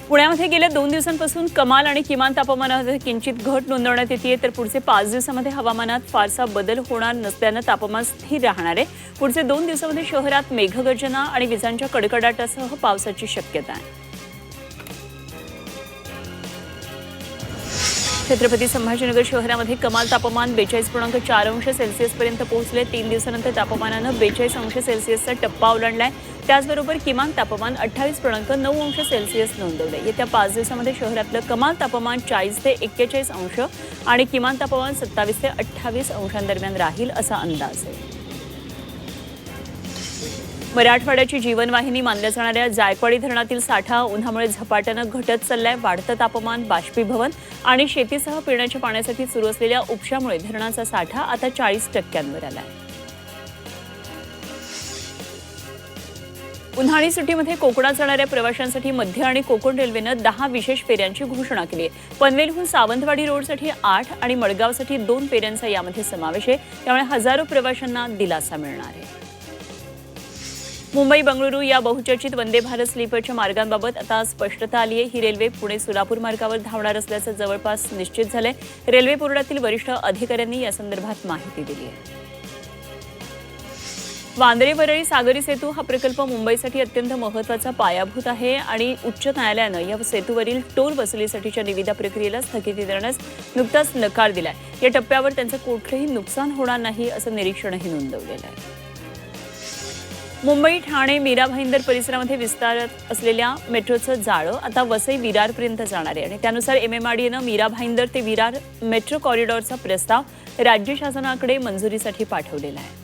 पुण्यामध्ये गेल्या 2 दिवसांपासून कमाल आणि किमान तापमानामध्ये किंचित घट नोंदवण्यात येते, तर पुढचे 5 दिवसांमध्ये हवामानात फारसा बदल होणार नसल्यानं तापमान स्थिर राहणार आहे। पुढचे 2 दिवसांमध्ये शहरात मेघगर्जना आणि विजांच्या कडकडाटासह पावसाची शक्यता आहे। छत्रपती संभाजीनगर शहरामध्ये कमाल तापमान 42.4 अंश सेल्सिअस पर्यंत पोहोचले। 3 दिवसांनंतर तापमानानं 42 अंश सेल्सिअसचा टप्पा ओलांडलाय। त्याचबरोबर किमान तापमान 28.9 अंश सेल्सिअस नोंदवले। येत्या 5 दिवसांमध्ये शहरातलं कमाल तापमान 40 ते 41 अंश आणि किमान तापमान 27 ते 28 अंशांदरम्यान राहील असा अंदाज आहे। मराठवाड्याची जीवनवाहिनी मानल्या जाणाऱ्या जायकवाडी धरणातील साठा उन्हामुळे झपाट्यानं घटत चाललाय। वाढतं तापमान, बाष्पीभवन आणि शेतीसह पिण्याच्या पाण्यासाठी सुरू असलेल्या उपशामुळे धरणाचा साठा आता 40% आलाय। उन्हाळी सुट्टीमध्ये कोकणात जाणाऱ्या प्रवाशांसाठी मध्य आणि कोकण रेल्वेनं 10 विशेष फेऱ्यांची घोषणा केली आहे। पनवेलहून सावंतवाडी रोडसाठी 8 आणि मडगावसाठी 2 फेऱ्यांचा यामध्ये समावेश आहे। त्यामुळे हजारो प्रवाशांना दिलासा मिळणार आहे। मुंबई बंगळुरू या बहुचर्चित वंदे भारत स्लीपरच्या मार्गांबाबत आता स्पष्टता आली आहे। ही रेल्वे पुणे सोलापूर मार्गावर धावणार असल्याचं जवळपास निश्चित झालंय। रेल्वे बोर्डातील वरिष्ठ अधिकाऱ्यांनी या संदर्भात माहिती दिली आहे। वांद्रे वरळी सागरी सेतू हा प्रकल्प मुंबईसाठी अत्यंत महत्त्वाचा पायाभूत आहे आणि उच्च न्यायालयानं या सेतूवरील टोल वसुलीसाठीच्या निविदा प्रक्रियेला स्थगिती देण्यास नुकताच नकार दिलाय। या टप्प्यावर त्यांचं कुठलंही नुकसान होणार नाही असं निरीक्षणही नोंदवलेलं आहे। मुंबई ठाणे मीरा भाईंदर परिसरामध्ये विस्तारत असलेल्या मेट्रोचं जाळं आता वसई विरारपर्यंत जाणार आहे आणि त्यानुसार MMRDAनं मीरा भाईंदर ते विरार मेट्रो कॉरिडॉरचा प्रस्ताव राज्य शासनाकडे मंजुरीसाठी पाठवलेला आहे।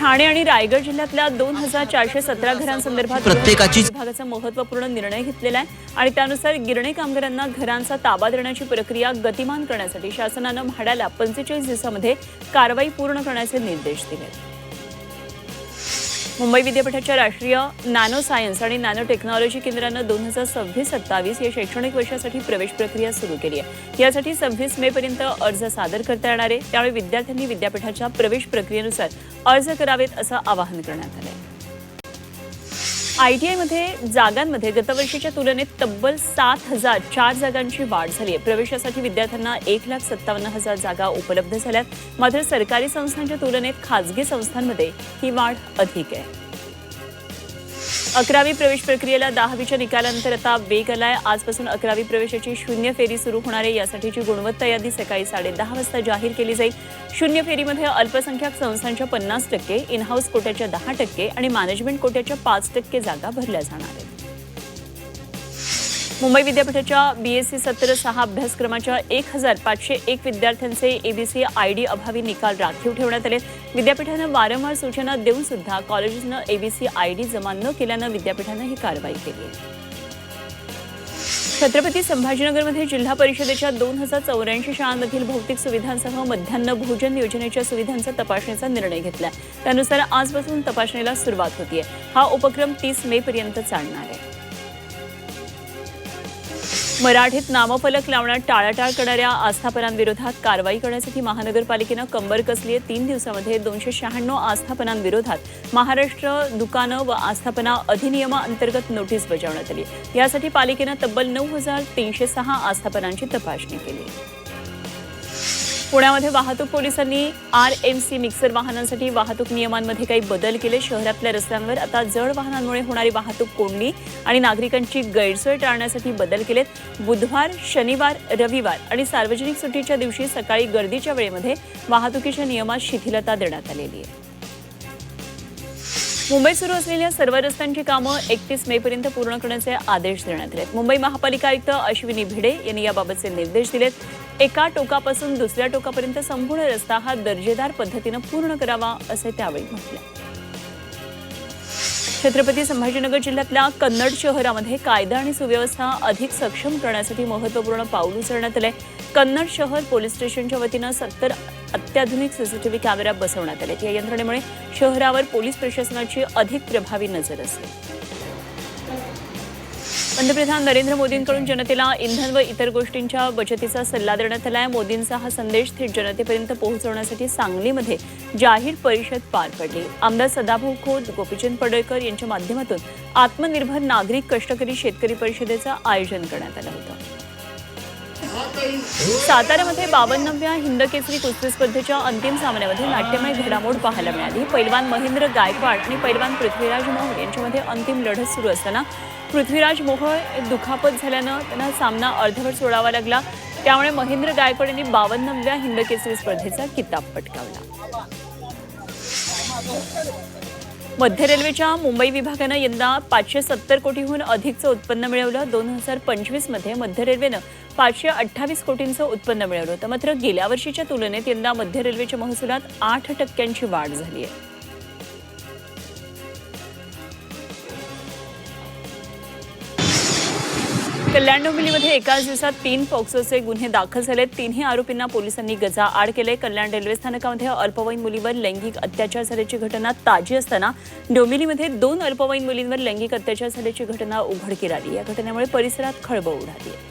ठाणे आणि रायगड जिल्ह्यातल्या 2417 घरांसंदर्भात प्रत्येकाची विभागाचा महत्त्वपूर्ण निर्णय घेतलेला आहे आणि त्यानुसार गिरणी कामगारांना घरांचा ताबा देण्याची प्रक्रिया गतिमान करण्यासाठी शासनानं म्हाडाला 45 दिवसांमध्ये कारवाई पूर्ण करण्याचे निर्देश दिले। मुंबई विद्यापीठाच्या राष्ट्रीय नॅनो सायन्स आणि नॅनो टेक्नॉलॉजी केंद्रानं 2026-27 या शैक्षणिक वर्षासाठी प्रवेश प्रक्रिया सुरू केली आहे। यासाठी 26 मे पर्यंत अर्ज सादर करता येणार आहे। त्यामुळे विद्यार्थ्यांनी विद्यापीठाच्या प्रवेश प्रक्रियेनुसार अर्ज करावेत असं आवाहन करण्यात आलं आहे। ITIमध्ये जागांमध्ये गतवर्षीच्या तुलनेत तब्बल 7,004 जागांची वाढ झाली आहे। प्रवेशासाठी विद्यार्थ्यांना 1,57,000 जागा उपलब्ध झाल्यात। मात्र सरकारी संस्थांच्या तुलनेत खासगी संस्थांमध्ये ही वाढ अधिक आहे। 11वी प्रवेश प्रक्रियेला 10वीच्या निकालानंतर आता वेग आलाय। आजपासून 11वी प्रवेशाची 0 फेरी सुरू होणार आहे। यासाठीची गुणवत्ता यादी सकाळी 10:30 वाजता जाहीर केली जाईल। 0 फेरीमध्ये अल्पसंख्याक संस्थांच्या 50%, इन हाऊस कोट्याच्या 10% आणि मॅनेजमेंट कोट्याच्या 5% जागा भरल्या जाणार आहेत। मुंबई विद्यापीठाच्या BSc सत्र 6 अभ्यासक्रमाच्या 1501 विद्यार्थ्यांचे ABC ID अभावी निकाल राखीव ठेवण्यात आले। विद्यापीठानं वारंवार सूचना देऊन सुद्धा कॉलेजेसनं ABC ID जमा न केल्यानं विद्यापीठानं ही कारवाई केली आहे। छत्रपती संभाजीनगरमध्ये जिल्हा परिषदेच्या 2084 शाळांमधील भौतिक सुविधांसह मध्यान्ह भोजन योजनेच्या सुविधांचा तपासणीचा निर्णय घेतला। त्यानुसार आजपासून तपासणीला सुरुवात होतीये। हा उपक्रम 30 मे पर्यंत चालणार आहे। मराठीत नामफलक लावण्यात टाळाटाळ करणाऱ्या आस्थापनांविरोधात कारवाई करण्यासाठी महानगरपालिकेनं कंबर कसली आहे। 3 दिवसांमध्ये 296 आस्थापनांविरोधात महाराष्ट्र दुकानं व आस्थापना अधिनियमाअंतर्गत नोटीस बजावण्यात आली। यासाठी पालिकेनं तब्बल 9,306 आस्थापनांची तपासणी केली। पुण्यामध्ये वाहतूक पोलिसांनी RMC मिक्सर वाहनांसाठी वाहतूक नियमांमध्ये काही बदल केले। शहरातल्या रस्त्यांवर आता जड वाहनांमुळे होणारी वाहतूक कोंडी आणि नागरिकांची गैरसोय टाळण्यासाठी बदल केलेत। बुधवार, शनिवार, रविवार आणि सार्वजनिक सुट्टीच्या दिवशी सकाळी गर्दीच्या वेळेमध्ये वाहतुकीच्या नियमात शिथिलता देण्यात आलेली आहे। मुंबईत सुरू असलेल्या सर्व रस्त्यांची कामं 31 मे पर्यंत पूर्ण करण्याचे आदेश देण्यात आले। मुंबई महापालिका आयुक्त अश्विनी भिडे यांनी याबाबतचे निर्देश दिलेत। एका टोकापासून दुसऱ्या टोकापर्यंत संपूर्ण रस्ता हा दर्जेदार पद्धतीनं पूर्ण करावा असे त्यावेळी म्हटले। छत्रपती संभाजीनगर जिल्ह्यातल्या कन्नड शहरामध्ये कायदा आणि सुव्यवस्था अधिक सक्षम करण्यासाठी महत्त्वपूर्ण पाऊल उचलण्यात आले। कन्नड शहर पोलीस स्टेशनच्या वतीनं 70 अत्याधुनिक CCTV कॅमेरा बसवण्यात आले। या यंत्रणेमुळे शहरावर पोलीस प्रशासनाची अधिक प्रभावी नजर असेल। पंतप्रधान नरेंद्र मोदींकडून जनतेला इंधन व इतर गोष्टींच्या बचतीचा सल्ला देण्यात आला आहे. मोदींचा हा संदेश थेट जनतेपर्यंत पोहोचवण्यासाठी सांगलीमध्ये जाहीर परिषद पार पडली. आमदार सदाभाऊ खोत, गोपीचंद पडळकर यांच्या माध्यमातून आत्मनिर्भर नागरिक कष्टकरी शेतकरी परिषदेचं आयोजन करण्यात आलं होतं. साताऱ्यामध्ये 52व्या हिंद केसरी कुस्ती स्पर्धेच्या अंतिम सामन्यामध्ये नाट्यमय घडामोड पाहायला मिळाली. पैलवान महेंद्र गायकवाड आणि पैलवान पृथ्वीराज मोहोळ यांच्यामध्ये अंतिम लढत सुरू असताना पृथ्वीराज मोहोळ दुखापत झाल्यानं त्यांना सामना अर्धवट सोडावा लागला. त्यामुळे महेंद्र गायकवाड यांनी 52व्या हिंद केसरी स्पर्धेचा किताब पटकावला. मध्य रेल्वेच्या मुंबई विभागानं यंदा 570 कोटींहून अधिकचं उत्पन्न मिळवलं. 2025 मध्ये मध्य रेल्वेनं 528 कोटींचं उत्पन्न मिळवलं होतं. मात्र गेल्या वर्षीच्या तुलनेत यंदा मध्य रेल्वेच्या महसुलात 8% वाढ झाली आहे. कल्याण डोंबिवलीमध्ये एकाच दिवसात 3 पॉक्सोचे गुन्हे दाखल झालेत. 3ही आरोपींना पोलिसांनी गजाआड केले. कल्याण रेल्वे स्थानकामध्ये अल्पवयीन मुलीवर लैंगिक अत्याचार झाल्याची घटना ताजी असताना डोंबिवलीमध्ये 2 अल्पवयीन मुलींवर लैंगिक अत्याचार झाल्याची घटना उघडकीस आली. या घटनेमुळे परिसरात खळबळ उडाली आहे.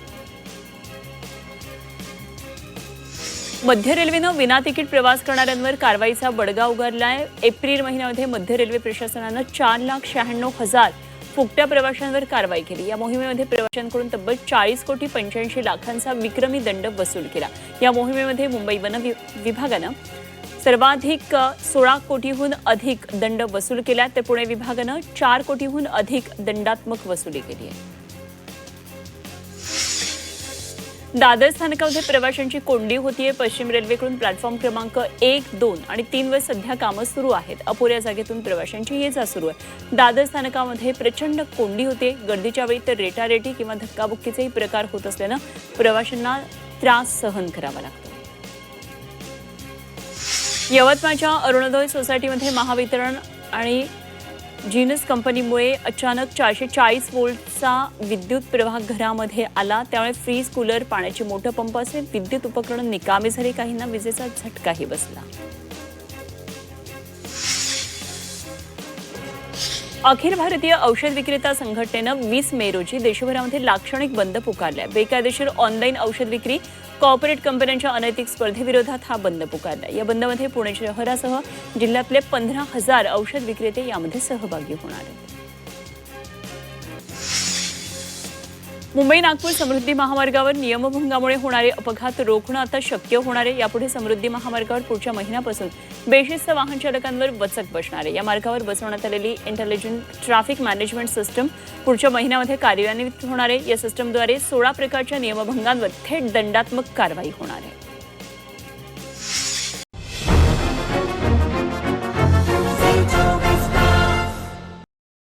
मध्य रेल्वेनं विना तिकीट प्रवास करणाऱ्यांवर कारवाईचा बडगा उगारलाय. एप्रिल महिन्यामध्ये मध्य रेल्वे प्रशासनानं 4,96,000 फुकट्या प्रवाशांवर कारवाई केली. या मोहिमेमध्ये प्रवाशांकडून तब्बल 40 कोटी 85 लाखांचा विक्रमी दंड वसूल केला. या मोहिमेमध्ये मुंबई वन विभागानं सर्वाधिक 16 कोटीहून अधिक दंड वसूल केला, तर पुणे विभागानं 4 कोटीहून अधिक दंडात्मक वसुली केली आहे. दादर स्थानकामध्ये प्रवाशांची कोंडी होतीये. पश्चिम रेल्वेकडून प्लॅटफॉर्म क्रमांक 1, 2 आणि 3 वर सध्या कामं सुरू आहेत. अपुऱ्या जागेतून प्रवाशांची ये जा सुरू आहे. दादर स्थानकामध्ये प्रचंड कोंडी होते. गर्दीच्या वेळी तर रेटारेटी किंवा धक्काबुक्कीचेही प्रकार होत असल्यानं प्रवाशांना त्रास सहन करावा लागतो. यवतमाळच्या अरुणोदय सोसायटीमध्ये महावितरण आणि जीनस कंपनीमुळे अचानक 440 व्होल्टचा विद्युत प्रवाह घरामध्ये आला. त्यामुळे फ्रीज, कूलर, पाण्याचे मोठे पंप असे विद्युत उपकरण निकामी झाले. काहींना विजेचा झटकाही बसला. अखिल भारतीय औषध विक्रेता संघटनेनं 20 मे रोजी देशभरामध्ये लाक्षणिक बंद पुकारलाय. बेकायदेशीर ऑनलाईन औषध विक्री, कॉर्पोरेट कंपन्यांच्या अनैतिक स्पर्धेविरोधात हा बंद पुकारलाय. या बंदमध्ये पुणे शहरासह जिल्ह्यातले 15,000 औषध विक्रेते यामध्ये सहभागी होणार आहेत. मुंबई नागपूर समृद्धी महामार्गावर नियमभंगामुळे होणारे अपघात रोखणं आता शक्य होणार आहे. यापुढे समृद्धी महामार्गावर पुढच्या महिन्यापासून बेशिस्त वाहन चालकांवर वचक बसणार आहे. या मार्गावर बसवण्यात आलेली इंटेलिजंट ट्रॅफिक मॅनेजमेंट सिस्टम पुढच्या महिन्यामध्ये कार्यान्वित होणार आहे. या सिस्टमद्वारे 16 प्रकारच्या नियमभंगांवर थेट दंडात्मक कारवाई होणार आहे.